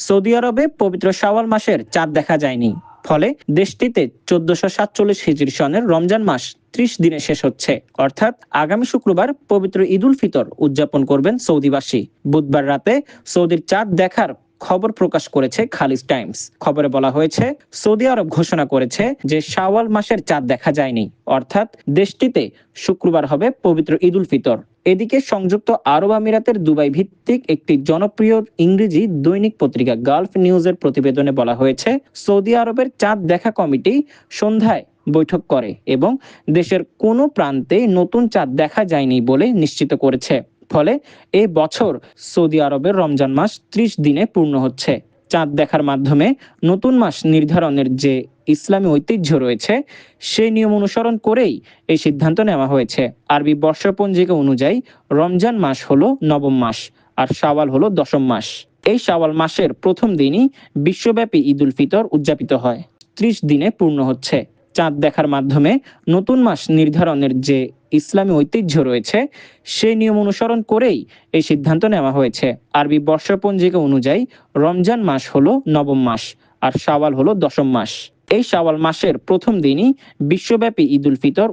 Saudi আরবে পবিত্র শাওয়াল মাসের চাঁদ দেখা যায়নি। ফলে দেশটিতে 1447 হিজরি সনের রমজান মাস 30 দিনে শেষ হচ্ছে। অর্থাৎ আগামী শুক্রবার পবিত্র ঈদ উল ফিতর উদযাপন করবেন সৌদিবাসী। বুধবার রাতে সৌদির চাঁদ দেখার খবর প্রকাশ করেছে খালিজ টাইমস। খবরে বলা হয়েছে, সৌদি আরব ঘোষণা করেছে যে শাওয়াল মাসের চাঁদ দেখা যায়নি। অর্থাৎ দেশটিতে শুক্রবার হবে পবিত্র ঈদ উল ফিতর। এদিকে সংযুক্ত আরব আমিরাতের দুবাই ভিত্তিক একটি জনপ্রিয় ইংরেজি দৈনিক পত্রিকা গালফ নিউজের প্রতিবেদনে বলা হয়েছে, সৌদি আরবের চাঁদ দেখা কমিটি সন্ধ্যায় বৈঠক করে এবং দেশের কোনো প্রান্তে নতুন চাঁদ দেখা যায়নি বলে নিশ্চিত করেছে। ফলে এই বছর সৌদি আরবের রমজান মাস 30 দিনে পূর্ণ হচ্ছে। চাঁদ দেখার মাধ্যমে নতুন মাস নির্ধারণের যে ইসলামী ঐতিহ্য রয়েছে, সেই নিয়ম অনুসরণ করেই এই সিদ্ধান্ত নেওয়া হয়েছে। আরবি বর্ষপঞ্জিকা অনুযায়ী রমজান মাস হলো নবম মাস আর শাওয়াল হলো দশম মাস। এই শাওয়াল মাসের প্রথম দিনই বিশ্বব্যাপী ঈদ উল ফিতর উদযাপিত হয়। 30 দিনে পূর্ণ হচ্ছে। চাঁদ দেখার মাধ্যমে নতুন মাস নির্ধারণের যে ইসলামী ঐতিহ্য রয়েছে, সেই নিয়ম অনুসরণ করেই এই সিদ্ধান্ত নেওয়া হয়েছে। আরবি বর্ষপঞ্জিকা অনুযায়ী রমজান মাস হলো নবম মাস আর শাওয়াল হলো দশম মাস। এই শাওয়াল মাসের প্রথম দিনই বিশ্বব্যাপী ঈদ উল ফিতর